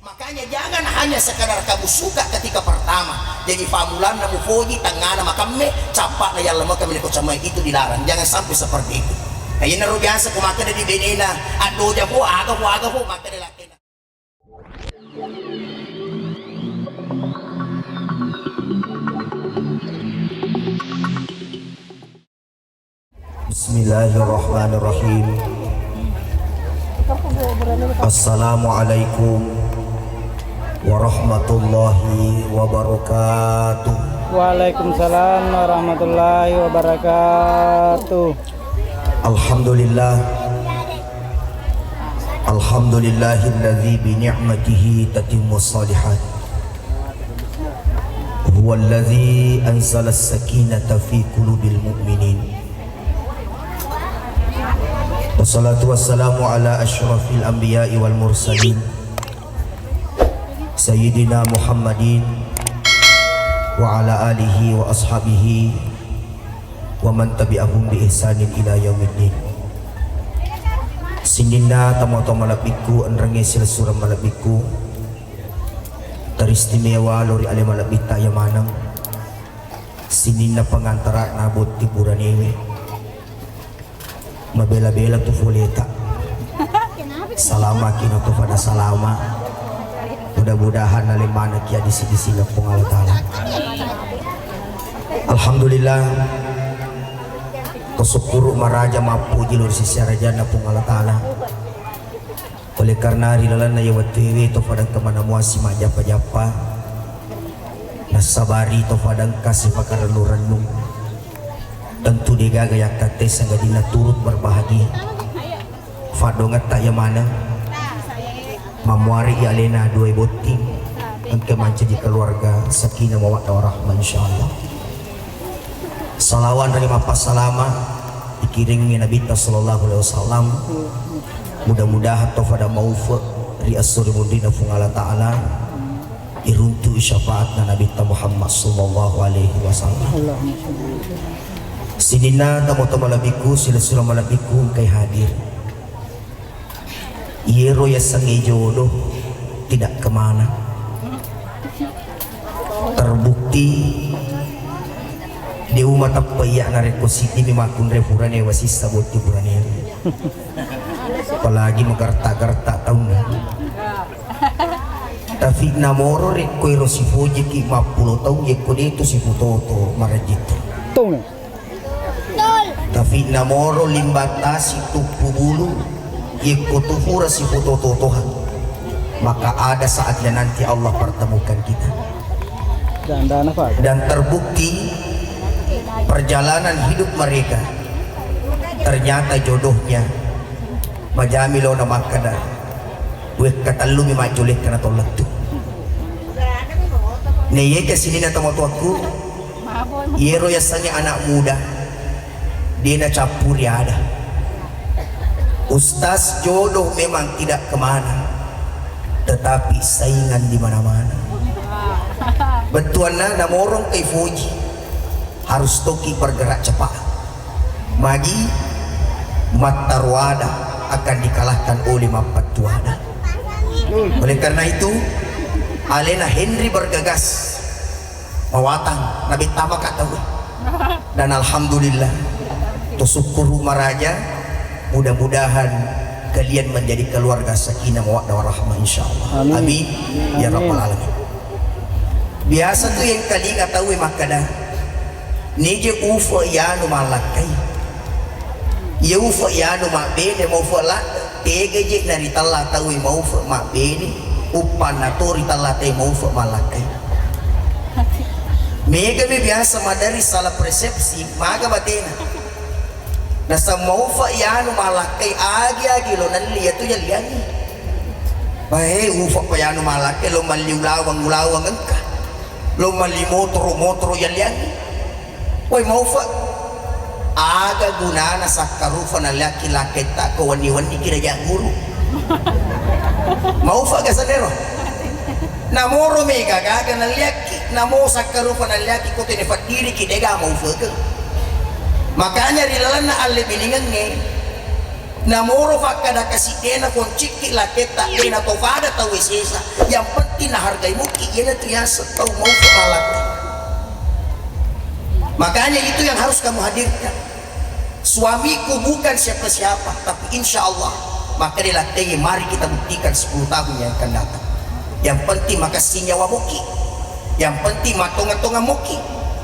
Makanya jangan hanya sekadar kamu suka ketika pertama. Jadi famulan namu foji tangana makame capak na yang lemah kami ikut sama itu dilarang. Jangan sampai seperti itu. Kayak naru biasa kumakan di benena. Aduh jago aga po makan di laki. Bismillahirrahmanirrahim. Assalamualaikum warahmatullahi wabarakatuh. Waalaikumsalam warahmatullahi wabarakatuh. Alhamdulillah. Alhamdulillahilladzi bi ni'matihi tatimmus shalihat. Huwallazi anzala as-sakinata fi qulubil mu'minin. Wassalatu wassalamu ala asyrafil anbiya'i wal mursalin Sayyidina Muhammadin wa ala alihi wa ashabihi wa man tabi'ahum bi ihsanin ila yaumiddin. Sinina tamoto malabiku anrange sila surah malabiku teristimewa lori ale malabita yamanang sinina pangantara nabot tiburanewe mabela-bela tu fuleta salama kino tu pada salama. Mudah-mudahan nalimana kia di sini pung Allah Ta'ala. Alhamdulillah kusukuru maraja mapuji lur sisi rajana pung Allah Ta'ala. Oleh karena rilalan na yawatiwi to padang kemana muasi majapa-japa nasabari to padang kasih pakarenung tentu digagaya kate sanggadina turut berbahagia fadongat tak mana mamuari alena dua boting engke manca di keluarga sakinah mawaddah warahmah insyaallah. Salawan dari mapas salama dikiringi Nabi sallallahu alaihi wasallam. Mudah-mudahan tofada maufa ri asuri mudina fungala taala iruntu syafaatna Nabi Muhammad sallallahu alaihi wasallam. Sinina tamu-tamu malabiku sila-sila malabiku kay hadir. Yero ya sangi jodoh tidak kemana. Terbukti di umat apa ya nareko siti mimakun refurane wasisa buat tiburane. Apalagi magarta-garta tahun. Tapi namoro reko erosi foji ki 50 tahun yeko itu si foto marajito. Tong. Tapi namoro limbata si tupu bulu yeko tuhura si foto totohan. Maka ada saatnya nanti Allah pertemukan kita. Dan terbukti perjalanan hidup mereka ternyata jodohnya majamilo na makada wek katalumi majulih kana tolak tu neye kesini na tamotuaku yero yasanya anak muda dia na campuri ada ustaz jodoh memang tidak kemana tetapi saingan di mana-mana betuana namorong kay Fuji harus toki bergerak cepat magi matarwada akan dikalahkan oleh mapatuada. Oleh karena itu alena Henry bergegas mawatang Nabi Tama katawi dan alhamdulillah tusyukuru maraja mudah-mudahan kalian menjadi keluarga sakinah mawaddah warahmah insyaallah. Amin ya rabbal alamin. Biasa tuh yang kali katawi makada nije ufa yanu malakai ya ufa yanu mabene mau fala tegeje dari talla tawi mau fa mabene upan natori talla te mau fa malakai mega be biasa madari salah persepsi maga batena nasa mau fa yanu malakai agi lo nanli itu ya liani bae ufa pa yanu malakai lo mali ulawang engka lo mali motor ya liani. Woi mau fa aga gunana sakarufa na laki-laki tak ko wani-wani kira ya guru mau fa gasadero namoro mega gaga na laki namo sakarufa na laki ko tinifakiri kidega mau fa ke makanya rilalan na alle bilingan nge namoro fakada kasih dena konciki la keta dena tovada tau esesa yang penting na hargai muki yana tiasa tau mau kemalak. Makanya itu yang harus kamu hadirkan. Suamiku bukan siapa-siapa, tapi insya Allah maka dilatih. Mari kita buktikan 10 tahun yang akan datang. Yang penting maka sinyawa muki, yang penting matonga-tonga muki.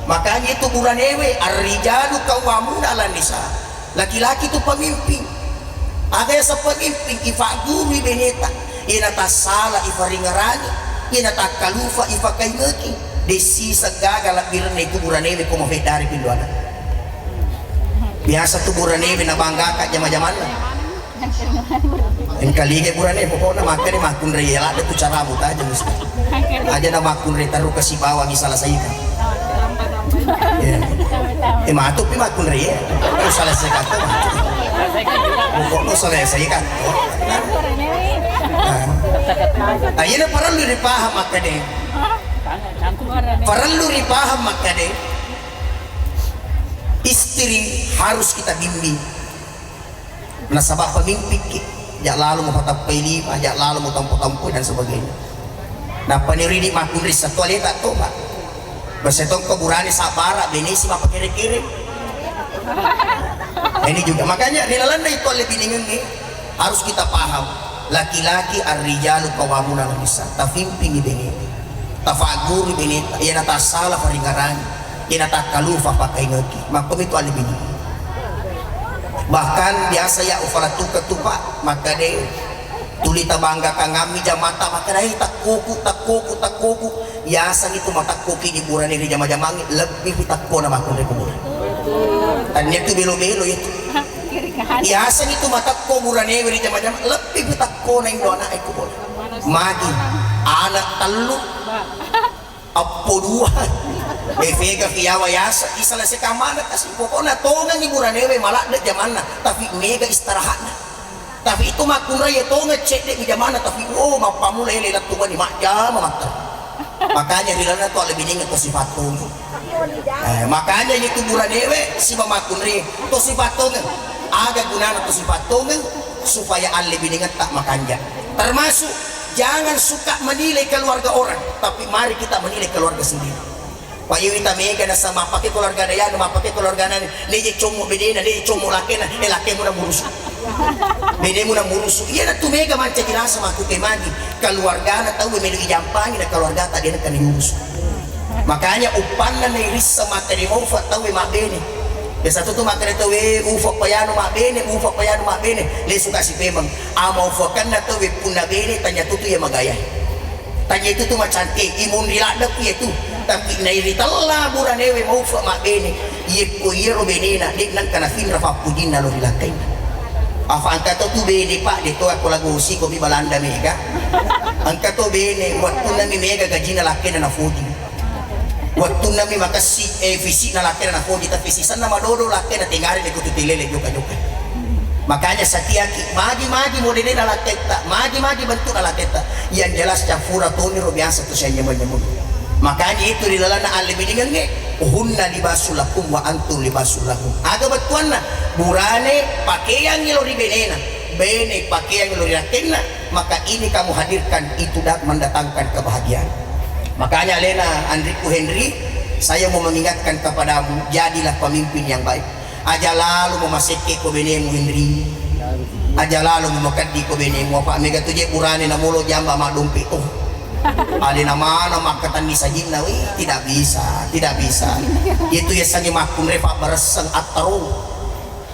Makanya itu buranewe ar-rijalu qawwamuna 'alan nisa. Laki-laki itu pemimpin. Ada yang pemimpin ifaguri beneta, ina tasala ifaringarani, ina takalufa ifakaimeki. Desi segagal birne itu buranewe ko mafedari pinduana. Biasa tuh buranewe na bangga ka jama-jaman. En kalige buranewe pokoknya makan ni makun reyela ada tu cara buta aja mesti. Aja na makun re taruh ke si bawah di salah saya. Matu pi makun reye. Kalau salah saya kata. Pokoknya salah saya kata. Ayana perlu dipaham makane. Perlu dipaham makane. Istri harus kita bimbing. Nasabah pemimpin jak lalu mau patap lima, jak lalu mau tampu-tampu dan sebagainya. Nah peniri di makun ri satu ali tak tahu pak. Bersetong keburani sabara benesi mah kiri-kiri. Ini juga makanya di lalanda itu lebih nih harus kita paham. Laki-laki ar-rijalu qawwamuna 'alan nisa. Tafimping ibeni. Tafaguri ibeni. Ia nata salah faringarani. Ia nata kalufa pakai ngeki. Maka itu alibini. Bahkan biasa ya ufalatu ketupa maka deh tulita bangga kangami jamata maka deh tak kuku biasa itu mata kuki di buran ini jama-jamangi lebih tak kona makun dari kuburan dan itu belo-belo itu biasa itu mata kuburan ini jama-jama lebih tak kona yang doana aku boleh magi anak telu apa dua Bevega kiawa yasa isalah sekamana kasih pokoknya tonga ni buranewe malah dek jamana tapi mega istirahatna tapi itu makuna ya tonga cek dek jamana tapi oh mapamu lele tua ni makja mamatar makanya dilana to lebih dingin to sifat tonga makanya itu buranewe si makunri to sifat tonga aga gunana to sifat tonga supaya al lebih dingin tak makanja termasuk jangan suka menilai keluarga orang tapi mari kita menilai keluarga sendiri. Pak Iwita mega na sama pakai keluarga daya, nama pakai keluarga nani, leje cumuk bede na, leje cumuk laki na, laki muna murus, bede muna murus. Iya na tu mega macam kira sama aku kemagi, keluarga na tahu melu ijampangi na keluarga tadi na kan diurus. Makanya upan na nairis sama tadi mau fat tahu mak bene. Biasa tu makan itu ufak payano mak bene, ufak payano mak bene, le suka si pemang. Amau fakan na tahu puna bene tanya tu ya magaya. Tanya itu tu macam cantik, imun dilada tu itu. Tapi nairitalla buranewe mau fa ma bene yeko yero benena dik nan kana finra fa pudina lo dilakai afa angka tu bene pak de to aku lagu si ko mi balanda mega angka to bene waktu nami mega gajina lakena na fudi waktu nami makasi visi na lakena na fudi tapi sisa na madodo lakena tingari de kututilele juga makanya satiaki magi modene na laketa magi bentuk na laketa yang jelas cafura toni ro biasa tu saya nyemon makanya itu di dalam alimi dengan nge hunna libasulakum wa antum libasulakum aga batuanna burane pakaian ngilo di benena bene pakaian ngilo di rakenna maka ini kamu hadirkan itu dak mendatangkan kebahagiaan. Makanya Lena Andriku Henry saya mau mengingatkan kepadamu jadilah pemimpin yang baik aja lalu memaseke ko benemu Henry aja lalu memakadi ko benemu apa mega tuje burane na mulo jamba madumpi ada nama makatan di sajina tidak bisa itu ya saja makun refa berseng atau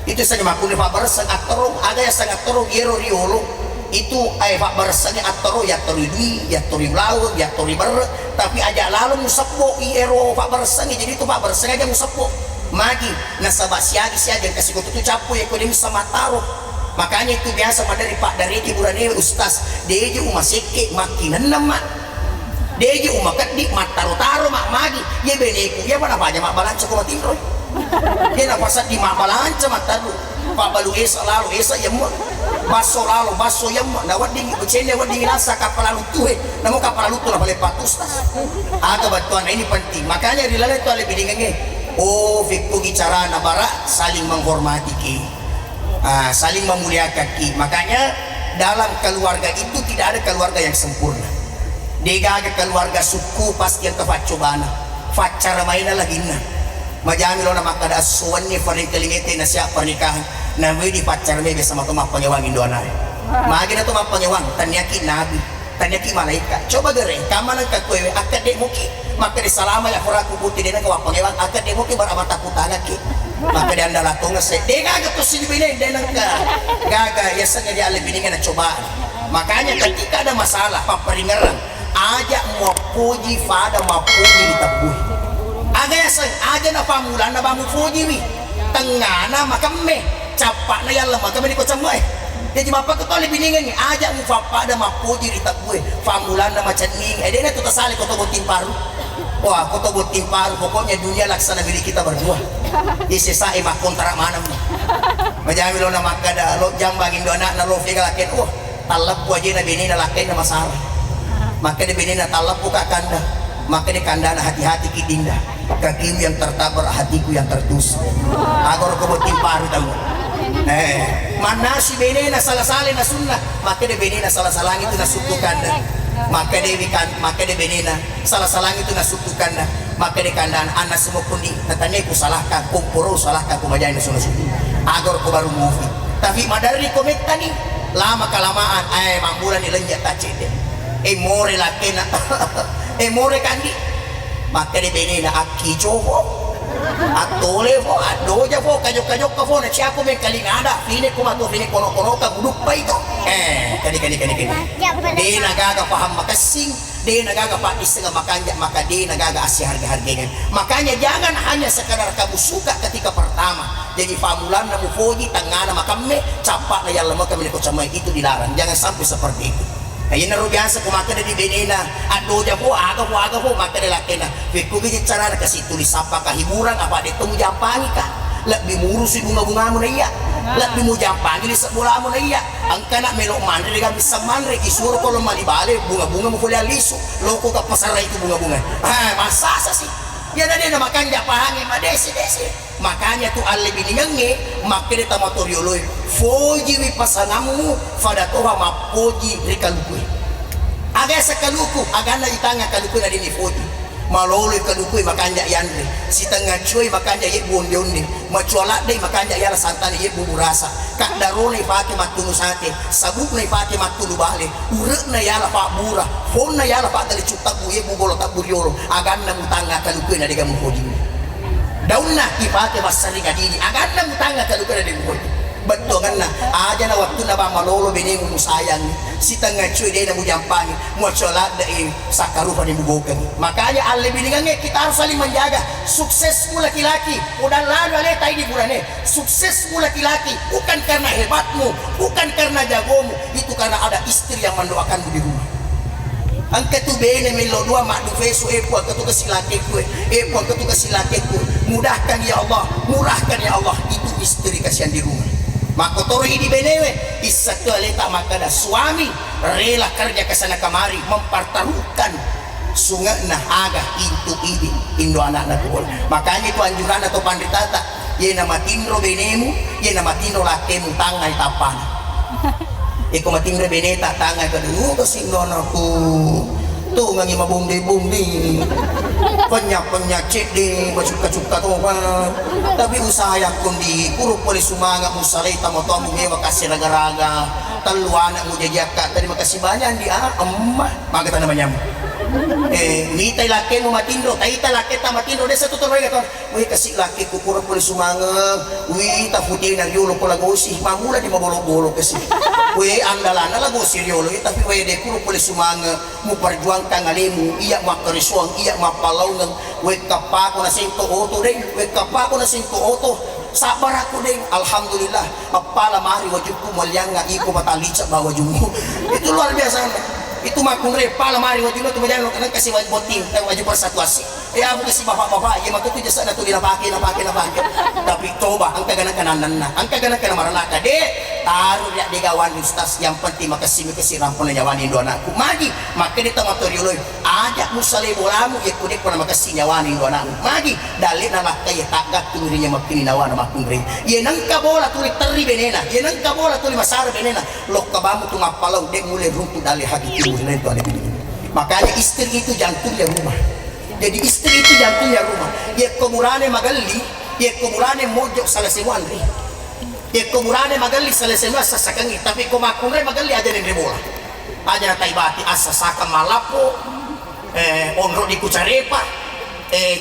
itu saja makun refa berseng atau ada yang sangat terung yero riolo itu pak bersengnya atau ya tori ya tori laut ya tori ber tapi aja lalu musapo yero pak berseng jadi itu pak berseng aja musapo magi nasabah siagi kasih kutu capu ya kau sama taruh. Makanya itu biasa pada dari Pak dari Burane Ustaz deje umaseke makinan nama deje umakat di mataro-taro mak magi ya beneku ya pada banyak mak balanca ko matinro ya na pasat di mak balanca mataru Pak balu esa lalu esa ya mo baso lalu baso ya mo nawat ding becene wad ding rasa kapal lalu tuhe namo kapal lalu tu lah balik Pak Ustaz aga batuan ini penting makanya dilalai tu lebih dengan oh fikku bicara na bara saling menghormati ki saling memuliakan ki. Makanya dalam keluarga itu tidak ada keluarga yang sempurna. Degaga keluarga suku pasti yang kefacobana facara maina lagi na majami lo na makada asuan ni faring kelingete na siya pernikahan na di pacar me sama tuma panyawang Indoana magi na tuma panyawang tanyaki nabi tanyaki malaika coba gere kamana ka kuwe akade muki maka di salama ya furaku buti dena ka panyawang akade muki baramata kutana ki maka di andala tunga se degaga to silbine dena ka gaga yasa ngadi ale biningan na cobaan. Makanya ketika ada masalah paperingaran aja mau puji pada mau puji ditabuhi aga ya sang aja na pamulan na bamu puji wi tengana makame capak na yalla makame di kocam gue jadi bapak ketua lebih ningan ni aja mu pada mau puji ditabuhi pamulan na macam ni dia na tuh tasali koto botim paru wah koto botim paru pokoknya dunia laksana milik kita berdua di sisa emak kontrak mana mu majami lo na makada lo jambang Indo anak na lo fega laken oh talap aja na bini na laken na masalah maka di benina talap buka kanda maka di kandana hati-hati kidinda kakimu yang tertabur hatiku yang tertusuk agar kau timparu tahu mana si benina salah-salah na sunnah maka di benina salah-salah itu na suku kanda maka di benina salah-salah itu na suku kanda maka di kandana anak semua kundi natanya ku salahkan kumpuro salahkan ku majain sunnah suku agar kau baru mufi tapi madari komenta nih lama kelamaan mambulan ilenjak tacede more lakena more kandi maka di benina aki jowo atole fo adoja fo kanyok ka fo na siapa men kalingada fine kuma to fine kono ka buduk pa ito kadi di nagaga paham makasing di nagaga pa iseng makanya maka di nagaga asih harga-harganya. Makanya jangan hanya sekadar kamu suka ketika pertama jadi pamulan na mufoji tangana makame capak na yalla makame ko sama itu dilarang, jangan sampai seperti itu. Ayun na biasa kumaka na di benina ado ja po aga po maka na laki na fiku gijit cara na kasi tulis apa kahiburan apa dito mo jampangi ka lebih murus si bunga-bunga mo na iya lebih mo jampangi di sebulan mo na iya ang kana melok manre di kami sa manre isuro ko lo malibale bunga-bunga mo kuliah liso loko ka pasara itu bunga-bunga masasa sih ya na din na makan japangin madesi makanya tu alle biningange makire tamatorioloy foji wi pasanamu fada toha mapoji rikalukui aga sakaluku aga na itanga kaluku na dini foji maloloy kalukui makanya yandre si tengah cuy makanya ye bonde macuala dei makanya yala santani ye buburasa kak darone pake matunu sate sabuk na pake matulu bale urek na yala pak bura fon na yala pak dali cutaku ye bubolo tak buriolo aga na mutanga kalukui na diga mufoji daunna ipake basari kadini aganda mutanga kalukana di mukoy betul kan na aja na waktu na ba malolo bini mo sayang si tengah cuy dia na mujampangi mo cholat dai sakarupa ni bubukan makanya alle biningange kita harus saling menjaga sukses mu laki-laki udah lalu ale tai di burane sukses mu laki-laki bukan karena hebatmu bukan karena jagomu itu karena ada istri yang mendoakanmu di rumah. Angka tu bene melo dua mak du fesu puan ketu kesilake ku puan ketu kesilake ku mudahkan ya Allah murahkan ya Allah itu istri kasihan di rumah maka toro ini benewe isatu aleta maka ada suami rela kerja ke sana kemari mempertaruhkan sungai nah aga itu ini indo anak-anak kuol makanya itu anjuran atau panditata ye nama tindro benemu ye nama tindro lakemu tangai tapan iko matingre beneta tanga ka dulu kasi nonaku tuh ngangi mabumdi penyak cedi macuka-cuka tuh tapi usaha kundi kuruk boleh sumanga musalay tamo mo ngewa kasi raga-raga taluana mo jajaka tadi makasih banyak di emah magata namanya mo mitay laki mo matindro taita laki ta matindro desa tutuloy ka uy kasi laki ko kurang boleh sumanga uy taputi na yulo ko lagosi mamula di mabolok-bolok kasi uy andalan na lagosi yulo tapi uy de kurang boleh sumanga mo perjuangkan ngalimu iya makarisuang iya mapalaw ng uy kapako na singko oto deh uy kapako na singko oto sabar aku deh alhamdulillah apala mari wajibku malyanga iko matalica bawa jumu itu luar biasa itu makung repal mari wajibku tu malyanga karena kasih wajib boting wajib persatuasi aku kasih bapak-bapak ya maka tu jasa na tu napake tapi coba ang kaganan kananan na ang kaganan kana maranaka deh taruh dia di gawan ustaz yang penting makasih rampun nyawani do anakku magi maka dia tamatoriuloy ajak musale bolamu ya kudik pernah makasih nyawani do anakku magi dalil nama kaya tagat tungrinya makini nawana makungre ye nangka bola tuli teri benena ye nangka bola tuli masara benena lok kabamu tu ngapalau dek mulai runtuh dalil hati timur itu ada begini. Makanya istri itu jantungnya rumah. Jadi istri itu jantungnya rumah. Ya komurane magali, ya komurane mojok salah semuandri. Ya komurane magali salah semua sasakangi. Tapi komakunre magali aja neng bola. Aja na taibati asa saka malapo, onro di kucarepa.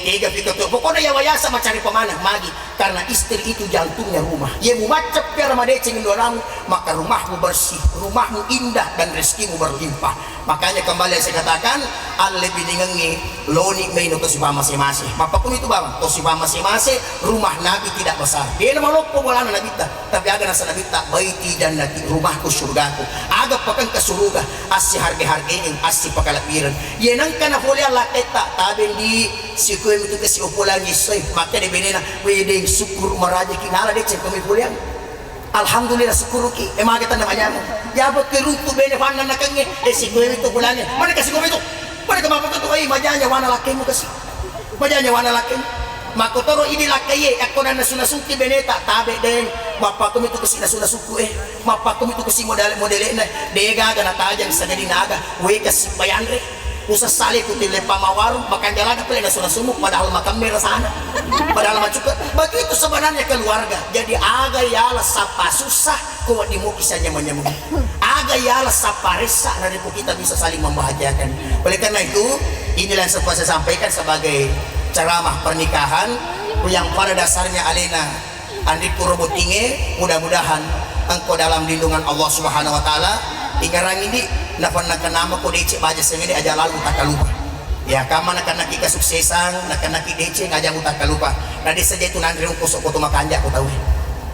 Tiga pikir pokoknya ya wayasa mencari pemanah magi karena istri itu jantungnya rumah. Ia memacap biar madeceng orang maka rumahmu bersih, rumahmu indah dan rezekimu berlimpah. Makanya kembali saya katakan alle biningengi loni maino to sipa masing-masing. Apapun itu bang, to sipa masing-masing rumah Nabi tidak besar. Dia nama lopo bolana Nabi tapi aga nasa Nabi tak baiti dan nanti rumahku surgaku. Aga pakan ke surga asih harga-harganya asih pakalapiran. Ia nangka na folia laketa taben di si kuem itu ke si opolangi soy maka de benena wedeng syukur maraja kinala de cek kami puliang alhamdulillah syukur ki emang kita namanya ya bot ke rutu bene fanna nakange si kuem itu pulangi mana kasih kuem itu mana ke mapa tu ai majanya wana lakemu kasih majanya wana lakemu maka toro ini lakaye ako na nasunasuki beneta tabe den mapa kami itu kasih nasunasuku mapa kami itu kasih model na dega gana tajang sa jadi naga we kasih bayandre usah sali kutile pamawaru makan jalan apa yang sudah sumuk padahal makan merah sana padahal macuka begitu sebenarnya keluarga jadi aga yala sapa susah kau dimukisanya menyembuh aga yala sapa resah dari kita bisa saling membahagiakan oleh karena itu inilah yang saya sampaikan sebagai ceramah pernikahan yang pada dasarnya alena Andi Kurobotinge mudah-mudahan engkau dalam lindungan Allah Subhanahu Wa Taala ingarang ini nafan nama ko dece baja sengene aja lalu tak lupa ya kama nakanaki kesuksesan nakanaki dece ngajang utak lupa na di saja itu nandre ungkosok ko tumakanja ko tahu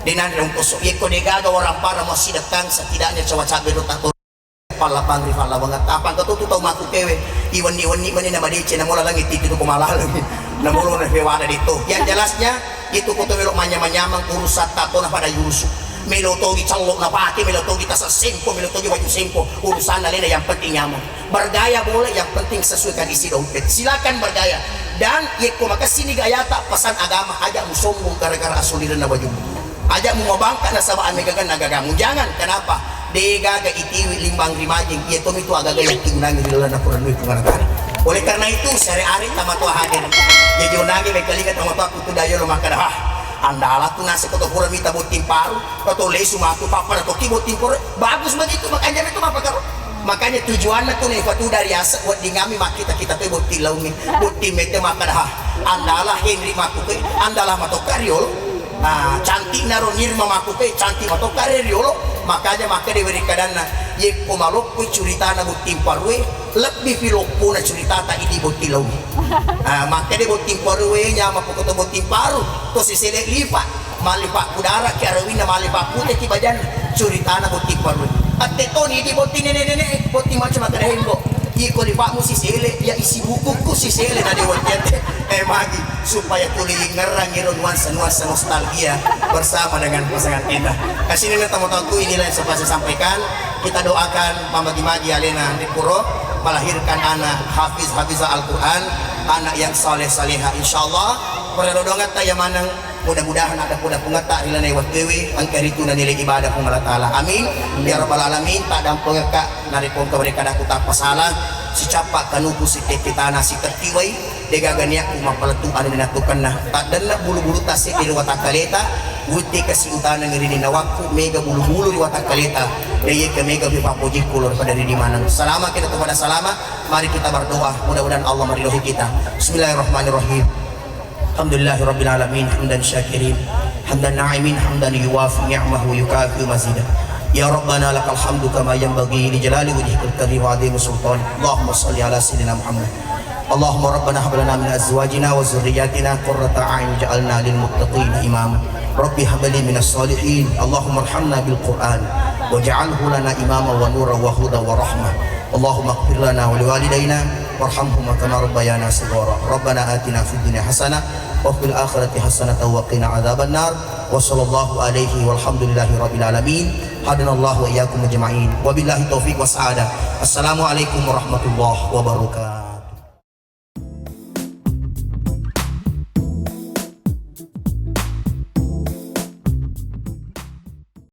di nandre ungkosok ye ko degaga orang para masih datang setidaknya cawa cabe do tato pala pangri pala banget apa ka tu tau maku kewe iwan-iwan ni mana nama dece na mula langit itu ko malah lagi na mulo na pewada dito yang jelasnya itu ko to melok manyamang urusan tato na pada yurusu melotogi calok na pati melotogi tasa sempo melotogi baju sempo urusan lain yang penting nyaman bergaya boleh yang penting sesuaikan isi dompet silakan bergaya dan yeko maka sini gaya tak pesan agama aja mu sombong gara-gara asuliran na baju aja mu mabangka na sabaan megagan agagamu jangan kenapa dega ga itiwi limbang rimajing yeto itu agaga yang tingunangi dilan na kurang itu ngana oleh karena itu sehari-hari tamatua hadir jadi unagi megaligat tamatua kutu dayo lo maka andala tu nasi koto pura mita botin paru koto lesu matu papa atau kibo timpur bagus begitu makanya itu apa karo makanya tujuannya tuh nih fatu dari asa buat dingami mak kita tuh botin laungi botin mete maka dah andala Henry makuke andala mato kariol cantik naro nirma makuke cantik mato kariol makanya maka diberi kadana ye pomalok ku cerita na botin parwe lebih filopuna cerita tak ini botin laungi maka dia botin parwe nya mapukoto botin paru to sisele lipat malipak udara kiarawina malipak putih ti bajan cerita na botin parwe at teto ni di botin nene botin macam ada hembo iko lipak mu sisele ya isi bukuku sisele na diwatiate magi supaya tuli ngerang ngiron nuansa nostalgia bersama dengan pasangan kita kasih nila tamu-tamu inilah yang saya sampaikan kita doakan Mama Gimagi Alena Nipuro melahirkan anak hafizah Al-Quran anak yang saleh-saleha insyaallah pada dodongan taya manang mudah-mudahan ada kuda pungata ila lewat dewi angkari itu na nilai ibadah pun Allah Ta'ala amin ya rabbal alamin tak dampung ka naripon ka mereka dak utak pasalah si capak kanuku si tetitana si tertiwai degaganiak mapaletu anu dinatukan nah tak dana bulu-bulu tasik di watak kaleta wuti kasih utana ngirini na waktu mega bulu-bulu di watak kaleta daya ke mega bipapuji kulur pada di mana selama kita kepada selama mari kita berdoa mudah-mudahan Allah meridhoi kita bismillahirrahmanirrahim alhamdulillahirabbil alamin hamdan syakirin hamdan na'imin hamdan yuwafi ni'mahu yukafi mazidah ya rabbana lakal hamdu kama yanbaghi li jalali wajhikal karim wa adhim sultan Allahumma shalli ala sayyidina Muhammad Allahumma rabbana hab lana min azwajina wa dhurriyyatina qurrata a'yun waj'alna lil muttaqina imama rabbi hab li minas salihin Allahumma arhamna bil Qur'an waj'alhu lana imama wa nuran wa hudan wa rahmah Allahumma ighfir lana wa liwalidayna warhamhuma kama rabbayana shighara rabbana atina fid dunya hasanah wa fil akhirati hasanatan wa qina adzabannar. Wa sallallahu alaihi walhamdulillahi rabbil alamin. Hadanallahu wa iyyakum ajma'in. Wabillahi taufiq was sa'adah. Assalamualaikum warahmatullahi wabarakatuh.